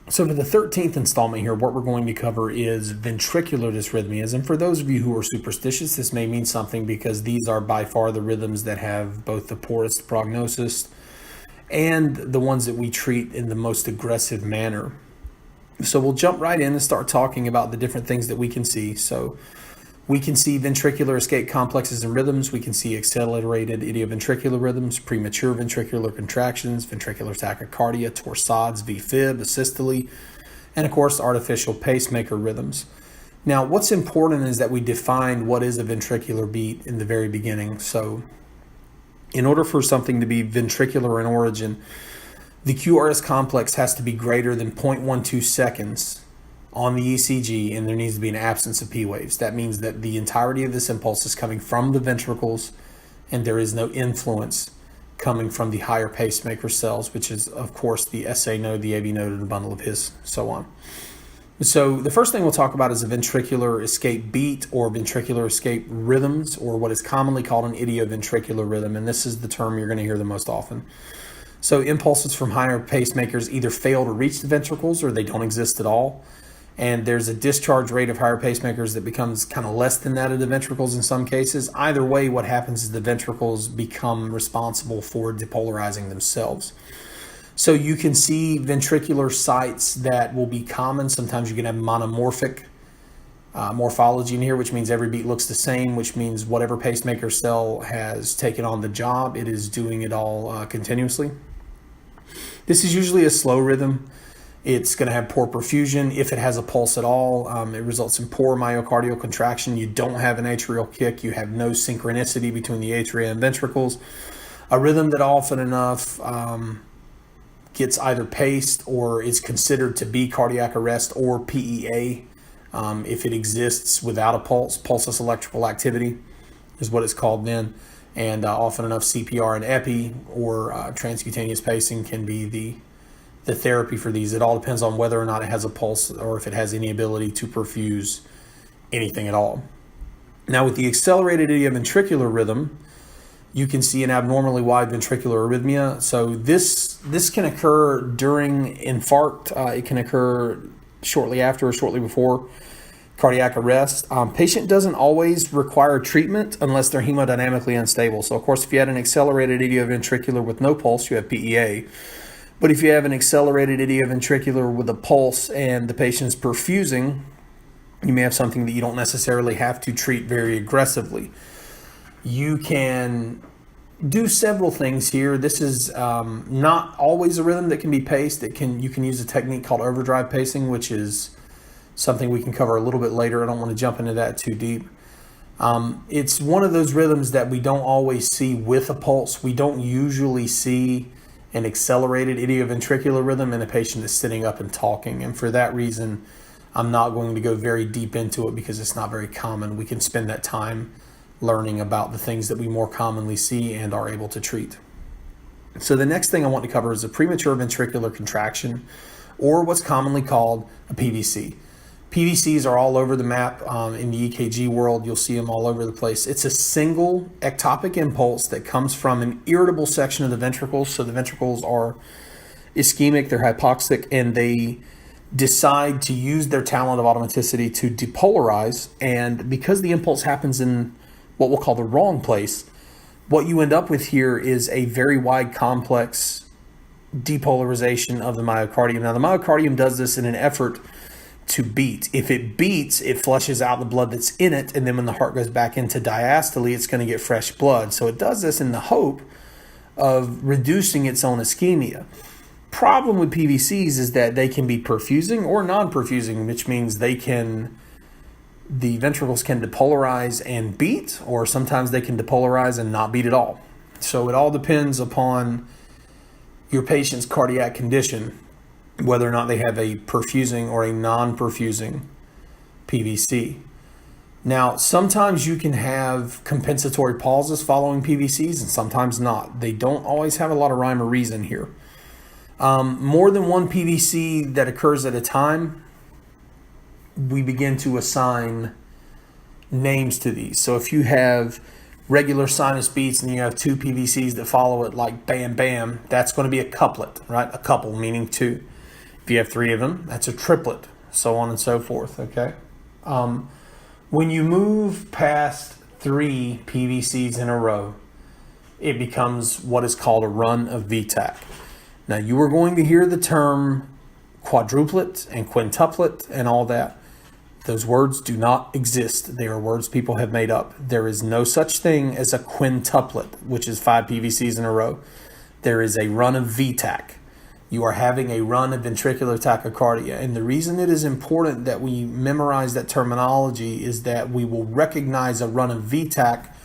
So for the 13th installment here, what we're going to cover is ventricular dysrhythmias. And for those of you who are superstitious, this may mean something because these are by far the rhythms that have both the poorest prognosis and the ones that we treat in the most aggressive manner. So we'll jump right in and start talking about the different things that we can see. So we can see ventricular escape complexes and rhythms. We can see accelerated idioventricular rhythms, premature ventricular contractions, ventricular tachycardia, torsades, VFib, asystole, and of course, artificial pacemaker rhythms. Now, what's important is that we define what is a ventricular beat in the very beginning. So in order for something to be ventricular in origin, the QRS complex has to be greater than 0.12 seconds on the ECG, and there needs to be an absence of P waves. That means that the entirety of this impulse is coming from the ventricles, and there is no influence coming from the higher pacemaker cells, which is, of course, the SA node, the AV node, and the bundle of His, so on. So the first thing we'll talk about is a ventricular escape beat or ventricular escape rhythms, or what is commonly called an idioventricular rhythm, and this is the term you're going to hear the most often. So impulses from higher pacemakers either fail to reach the ventricles or they don't exist at all. And there's a discharge rate of higher pacemakers that becomes kind of less than that of the ventricles in some cases. Either way, what happens is the ventricles become responsible for depolarizing themselves. So you can see ventricular sites that will be common. Sometimes you can have monomorphic morphology in here, which means every beat looks the same, which means whatever pacemaker cell has taken on the job, it is doing it all continuously. This is usually a slow rhythm. It's going to have poor perfusion. If it has a pulse at all, it results in poor myocardial contraction. You don't have an atrial kick. You have no synchronicity between the atria and ventricles. A rhythm that often enough gets either paced or is considered to be cardiac arrest or PEA if it exists without a pulse. Pulseless electrical activity is what it's called then. And often enough CPR and epi or transcutaneous pacing can be the therapy for these. It all depends on whether or not it has a pulse or if it has any ability to perfuse anything at all. Now with the accelerated idioventricular rhythm, you can see an abnormally wide ventricular arrhythmia. So this can occur during infarct. It can occur shortly after or shortly before cardiac arrest. Patient doesn't always require treatment unless they're hemodynamically unstable. So of course, if you had an accelerated idioventricular with no pulse, you have PEA. But if you have an accelerated idioventricular with a pulse and the patient's perfusing, you may have something that you don't necessarily have to treat very aggressively. You can do several things here. This is not always a rhythm that can be paced. You can use a technique called overdrive pacing, which is something we can cover a little bit later. I don't want to jump into that too deep. It's one of those rhythms that we don't always see with a pulse. We don't usually see an accelerated idioventricular rhythm in a patient that's sitting up and talking. And for that reason, I'm not going to go very deep into it because it's not very common. We can spend that time learning about the things that we more commonly see and are able to treat. So the next thing I want to cover is a premature ventricular contraction, or what's commonly called a PVC. PVCs are all over the map in the EKG world. You'll see them all over the place. It's a single ectopic impulse that comes from an irritable section of the ventricles. So the ventricles are ischemic, they're hypoxic, and they decide to use their talent of automaticity to depolarize. And because the impulse happens in what we'll call the wrong place, what you end up with here is a very wide, complex depolarization of the myocardium. Now, the myocardium does this in an effort to beat. If it beats, it flushes out the blood that's in it, and then when the heart goes back into diastole, it's going to get fresh blood. So it does this in the hope of reducing its own ischemia. Problem with PVCs is that they can be perfusing or non-perfusing, which means the ventricles can depolarize and beat, or sometimes they can depolarize and not beat at all. So it all depends upon your patient's cardiac condition, whether or not they have a perfusing or a non-perfusing PVC. Now, sometimes you can have compensatory pauses following PVCs and sometimes not. They don't always have a lot of rhyme or reason here. More than one PVC that occurs at a time, we begin to assign names to these. So if you have regular sinus beats and you have two PVCs that follow it like bam, bam, that's going to be a couplet, right? A couple meaning two. If you have 3 of them, that's a triplet, so on and so forth, okay? When you move past 3 PVCs in a row, it becomes what is called a run of VTAC. Now, you are going to hear the term quadruplet and quintuplet and all that. Those words do not exist. They are words people have made up. There is no such thing as a quintuplet, which is 5 PVCs in a row. There is a run of VTAC. You are having a run of ventricular tachycardia. And the reason it is important that we memorize that terminology is that we will recognize a run of VTAC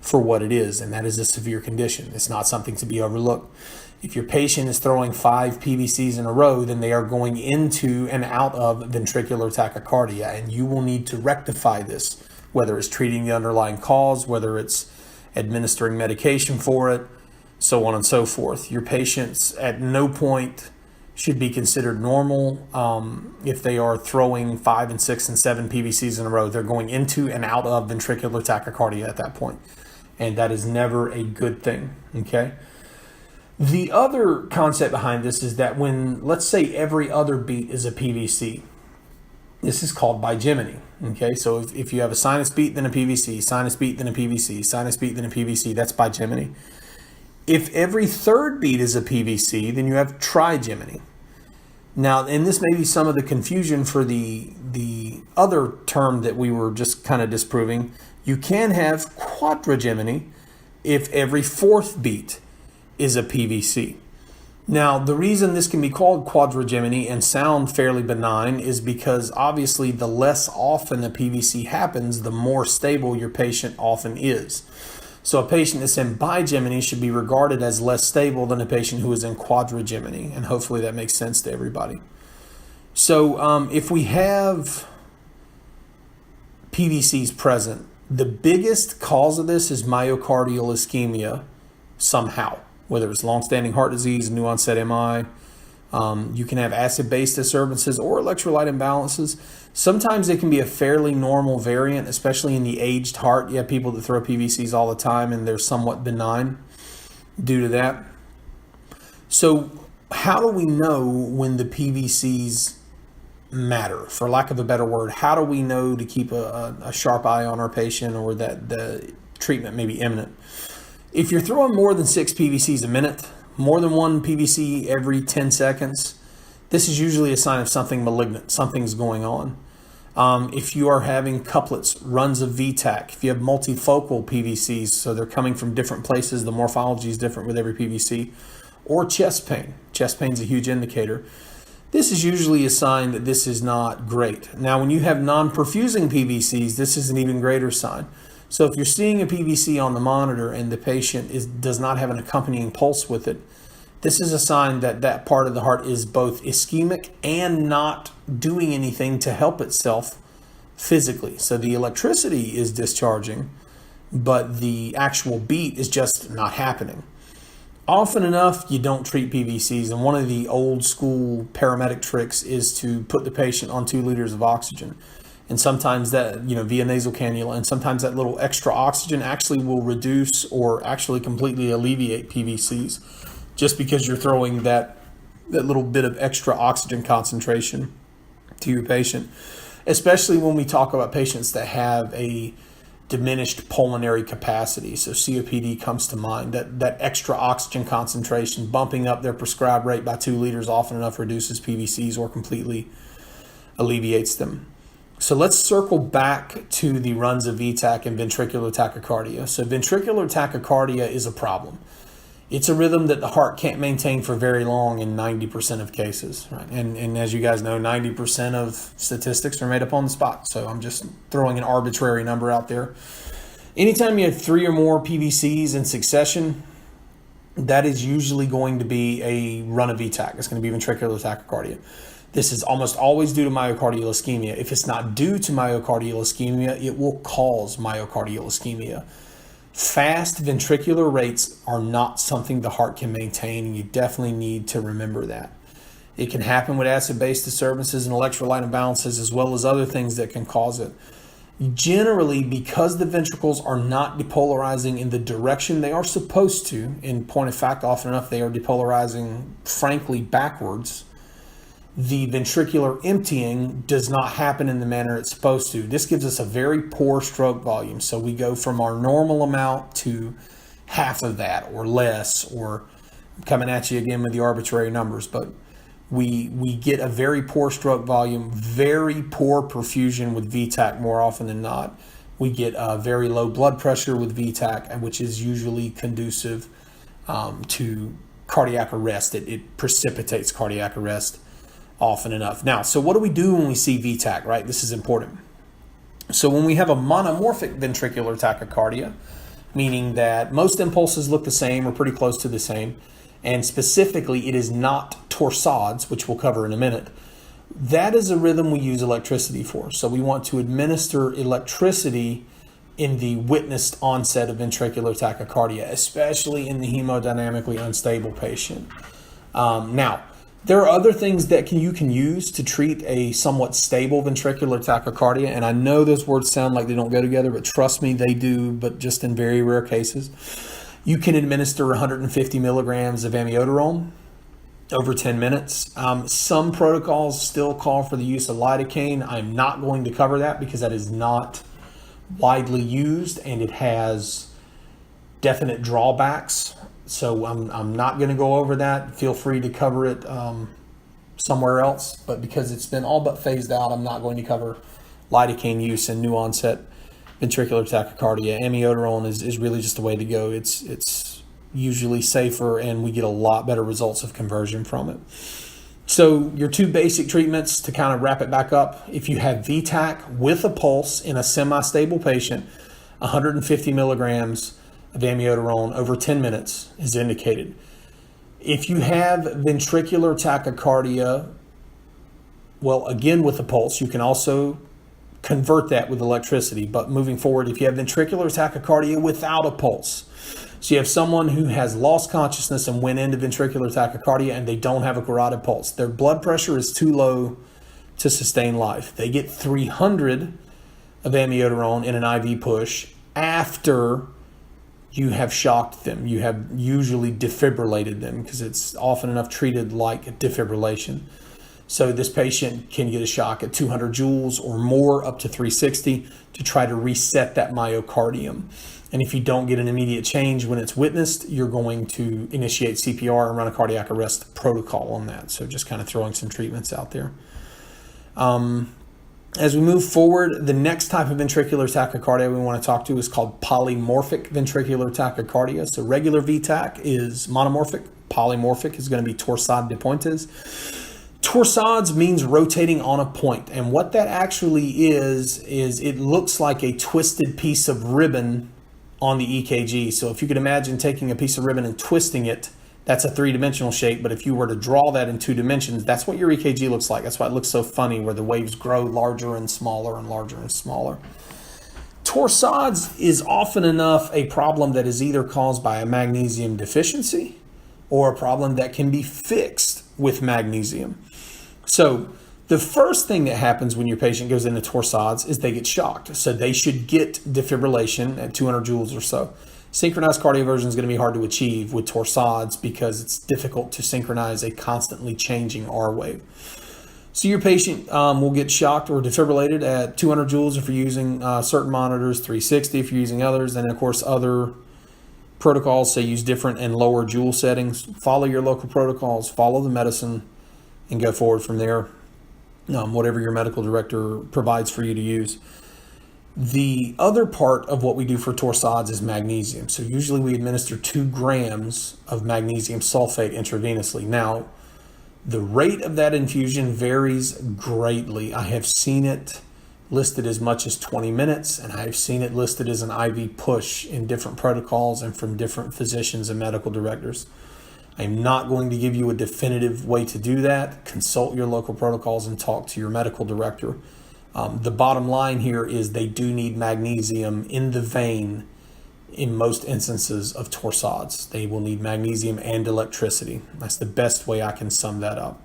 for what it is, and that is a severe condition. It's not something to be overlooked. If your patient is throwing 5 PVCs in a row, then they are going into and out of ventricular tachycardia, and you will need to rectify this, whether it's treating the underlying cause, whether it's administering medication for it, so on and so forth. Your patients at no point should be considered normal. If they are throwing 5 and 6 and 7 PVCs in a row, they're going into and out of ventricular tachycardia at that point. And that is never a good thing, okay? The other concept behind this is that when, let's say, every other beat is a PVC, this is called bigeminy, okay? So if you have a sinus beat, then a PVC, sinus beat, then a PVC, sinus beat, then a PVC, that's bigeminy. If every third beat is a PVC, then you have trigeminy. Now, and this may be some of the confusion for the other term that we were just kind of disproving. You can have quadrigeminy if every fourth beat is a PVC. Now, the reason this can be called quadrigeminy and sound fairly benign is because obviously the less often a PVC happens, the more stable your patient often is. So a patient that's in bigeminy should be regarded as less stable than a patient who is in quadrigeminy, and hopefully that makes sense to everybody. So if we have PVCs present, the biggest cause of this is myocardial ischemia somehow, whether it's long-standing heart disease, new onset MI. You can have acid-base disturbances or electrolyte imbalances. Sometimes it can be a fairly normal variant, especially in the aged heart. You have people that throw PVCs all the time and they're somewhat benign due to that. So how do we know when the PVCs matter? For lack of a better word, how do we know to keep a sharp eye on our patient or that the treatment may be imminent? If you're throwing more than 6 PVCs a minute, more than 1 PVC every 10 seconds, this is usually a sign of something malignant. Something's going on. If you are having couplets, runs of VTAC, if you have multifocal PVCs, so they're coming from different places, the morphology is different with every PVC, or chest pain. Chest pain is a huge indicator. This is usually a sign that this is not great. Now, when you have non-perfusing PVCs, this is an even greater sign. So if you're seeing a PVC on the monitor and the patient does not have an accompanying pulse with it, this is a sign that that part of the heart is both ischemic and not doing anything to help itself physically. So the electricity is discharging, but the actual beat is just not happening. Often enough, you don't treat PVCs, and one of the old school paramedic tricks is to put the patient on 2 liters of oxygen. And sometimes that, via nasal cannula, and sometimes that little extra oxygen actually will reduce or actually completely alleviate PVCs just because you're throwing that little bit of extra oxygen concentration to your patient, especially when we talk about patients that have a diminished pulmonary capacity. So COPD comes to mind. That extra oxygen concentration, bumping up their prescribed rate by 2 liters often enough reduces PVCs or completely alleviates them. So let's circle back to the runs of VTAC and ventricular tachycardia. So ventricular tachycardia is a problem. It's a rhythm that the heart can't maintain for very long in 90% of cases, right? And as you guys know, 90% of statistics are made up on the spot. So I'm just throwing an arbitrary number out there. Anytime you have 3 or more PVCs in succession, that is usually going to be a run of VTAC. It's going to be ventricular tachycardia. This is almost always due to myocardial ischemia. If it's not due to myocardial ischemia, it will cause myocardial ischemia. Fast ventricular rates are not something the heart can maintain, and you definitely need to remember that. It can happen with acid-base disturbances and electrolyte imbalances, as well as other things that can cause it. Generally, because the ventricles are not depolarizing in the direction they are supposed to, in point of fact, often enough they are depolarizing, frankly, backwards, the ventricular emptying does not happen in the manner it's supposed to. This gives us a very poor stroke volume. So we go from our normal amount to half of that or less, or I'm coming at you again with the arbitrary numbers, but we get a very poor stroke volume, very poor perfusion with VTAC more often than not. We get a very low blood pressure with VTAC, which is usually conducive to cardiac arrest. It precipitates cardiac arrest often enough. Now, so what do we do when we see VTAC, right? This is important. So when we have a monomorphic ventricular tachycardia, meaning that most impulses look the same or pretty close to the same, and specifically it is not torsades, which we'll cover in a minute, that is a rhythm we use electricity for. So we want to administer electricity in the witnessed onset of ventricular tachycardia, especially in the hemodynamically unstable patient. Now, there are other things that you can use to treat a somewhat stable ventricular tachycardia, and I know those words sound like they don't go together, but trust me, they do, but just in very rare cases. You can administer 150 milligrams of amiodarone over 10 minutes. Some protocols still call for the use of lidocaine. I'm not going to cover that because that is not widely used and it has definite drawbacks. So I'm not going to go over that. Feel free to cover it somewhere else. But because it's been all but phased out, I'm not going to cover lidocaine use in new onset ventricular tachycardia. Amiodarone is really just the way to go. It's usually safer and we get a lot better results of conversion from it. So your two basic treatments to kind of wrap it back up. If you have VTAC with a pulse in a semi-stable patient, 150 milligrams of amiodarone over 10 minutes is indicated. If you have ventricular tachycardia, well, again with a pulse, you can also convert that with electricity. But moving forward, if you have ventricular tachycardia without a pulse, so you have someone who has lost consciousness and went into ventricular tachycardia and they don't have a carotid pulse. Their blood pressure is too low to sustain life. They get 300 of amiodarone in an IV push after you have shocked them. You have usually defibrillated them because it's often enough treated like defibrillation. So this patient can get a shock at 200 joules or more, up to 360, to try to reset that myocardium. And if you don't get an immediate change when it's witnessed, you're going to initiate CPR and run a cardiac arrest protocol on that. So just kind of throwing some treatments out there. As we move forward, the next type of ventricular tachycardia we want to talk to is called polymorphic ventricular tachycardia. So regular VTAC is monomorphic. Polymorphic is going to be torsade de pointes. Torsades means rotating on a point. And what that actually is it looks like a twisted piece of ribbon on the EKG. So if you could imagine taking a piece of ribbon and twisting it, that's a three-dimensional shape. But if you were to draw that in 2 dimensions, that's what your EKG looks like. That's why it looks so funny, where the waves grow larger and smaller and larger and smaller. Torsades is often enough a problem that is either caused by a magnesium deficiency or a problem that can be fixed with magnesium. So the first thing that happens when your patient goes into torsades is they get shocked. So they should get defibrillation at 200 joules or so. Synchronized cardioversion is going to be hard to achieve with torsades because it's difficult to synchronize a constantly changing R wave. So your patient will get shocked or defibrillated at 200 joules if you're using certain monitors, 360 if you're using others, and of course other protocols say use different and lower joule settings. Follow your local protocols, follow the medicine, and go forward from there, whatever your medical director provides for you to use. The other part of what we do for torsades is magnesium. So usually we administer 2 grams of magnesium sulfate intravenously. Now, the rate of that infusion varies greatly. I have seen it listed as much as 20 minutes, and I've seen it listed as an IV push in different protocols and from different physicians and medical directors. I'm not going to give you a definitive way to do that. Consult your local protocols and talk to your medical director. The bottom line here is they do need magnesium in the vein in most instances of torsades. They will need magnesium and electricity. That's the best way I can sum that up.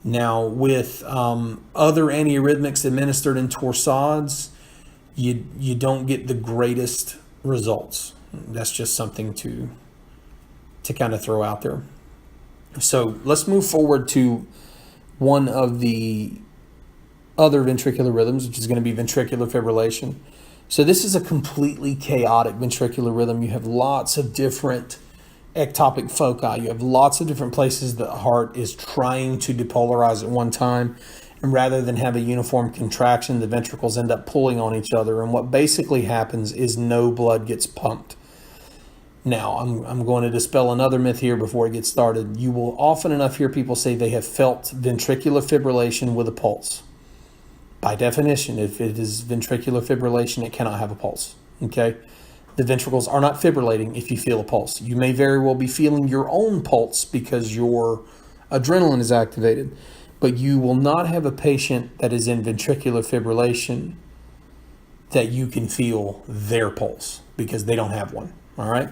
Now, with other antiarrhythmics administered in torsades, you don't get the greatest results. That's just something to kind of throw out there. So let's move forward to one of the other ventricular rhythms, which is going to be ventricular fibrillation. So this is a completely chaotic ventricular rhythm. You have lots of different ectopic foci. You have lots of different places the heart is trying to depolarize at one time. And rather than have a uniform contraction, the ventricles end up pulling on each other. And what basically happens is no blood gets pumped. Now, I'm going to dispel another myth here before I get started. You will often enough hear people say they have felt ventricular fibrillation with a pulse. By definition, if it is ventricular fibrillation, it cannot have a pulse, okay? The ventricles are not fibrillating if you feel a pulse. You may very well be feeling your own pulse because your adrenaline is activated, but you will not have a patient that is in ventricular fibrillation that you can feel their pulse because they don't have one, all right?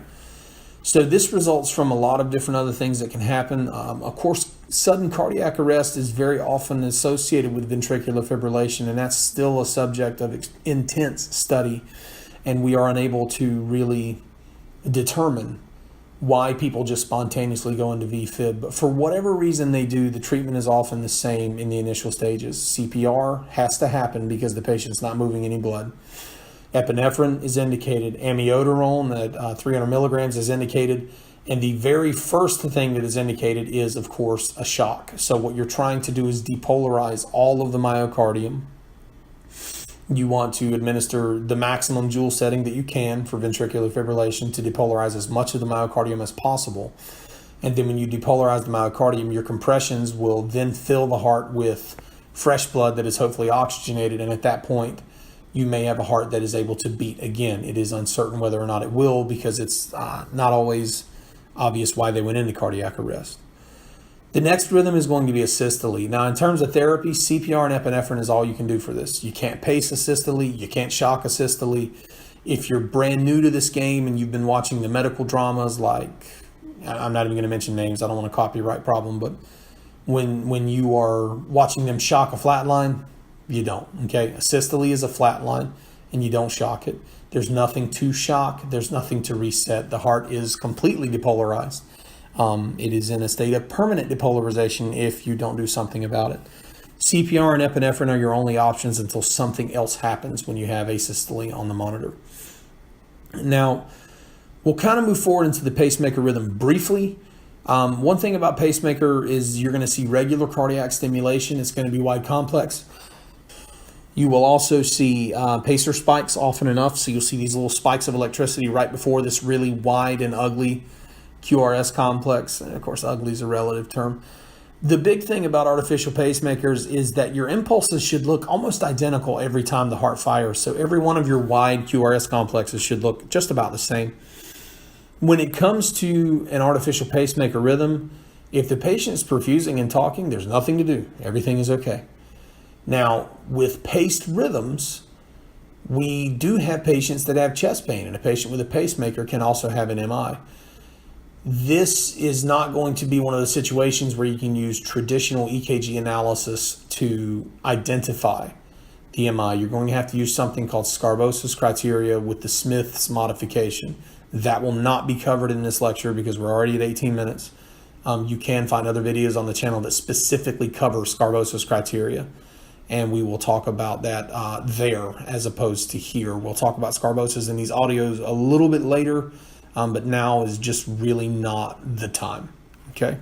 So this results from a lot of different other things that can happen. Of course, sudden cardiac arrest is very often associated with ventricular fibrillation, and that's still a subject of intense study, and we are unable to really determine why people just spontaneously go into VFib. But for whatever reason they do, the treatment is often the same in the initial stages. CPR has to happen because the patient's not moving any blood. Epinephrine is indicated. Amiodarone at 300 milligrams is indicated. And the very first thing that is indicated is, of course, a shock. So what you're trying to do is depolarize all of the myocardium. You want to administer the maximum joule setting that you can for ventricular fibrillation to depolarize as much of the myocardium as possible. And then when you depolarize the myocardium, your compressions will then fill the heart with fresh blood that is hopefully oxygenated. And at that point, you may have a heart that is able to beat again. It is uncertain whether or not it will because it's not always obvious why they went into cardiac arrest. The next rhythm is going to be a systole. Now, in terms of therapy, CPR and epinephrine is all you can do for this. You can't pace a systole. You can't shock a systole. If you're brand new to this game and you've been watching the medical dramas like, I'm not even going to mention names, I don't want a copyright problem, but when you are watching them shock a flatline, you don't, okay? A systole is a flat line, and you don't shock it. There's nothing to shock. There's nothing to reset. The heart is completely depolarized. It is in a state of permanent depolarization if you don't do something about it. CPR and epinephrine are your only options until something else happens when you have asystole on the monitor. Now, we'll kind of move forward into the pacemaker rhythm briefly. One thing about pacemaker is you're going to see regular cardiac stimulation. It's going to be wide complex. You will also see pacer spikes often enough. So you'll see these little spikes of electricity right before this really wide and ugly QRS complex. And of course, ugly is a relative term. The big thing about artificial pacemakers is that your impulses should look almost identical every time the heart fires. So every one of your wide QRS complexes should look just about the same. When it comes to an artificial pacemaker rhythm, if the patient is perfusing and talking, there's nothing to do. Everything is okay. Now, with paced rhythms, we do have patients that have chest pain, and a patient with a pacemaker can also have an MI. This is not going to be one of the situations where you can use traditional EKG analysis to identify the MI. You're going to have to use something called Scarbosa's criteria with the Smith's modification. That will not be covered in this lecture because we're already at 18 minutes. You can find other videos on the channel that specifically cover Scarbosa's criteria. And we will talk about that there as opposed to here. We'll talk about Scarbosa's in these audios a little bit later, but now is just really not the time, okay?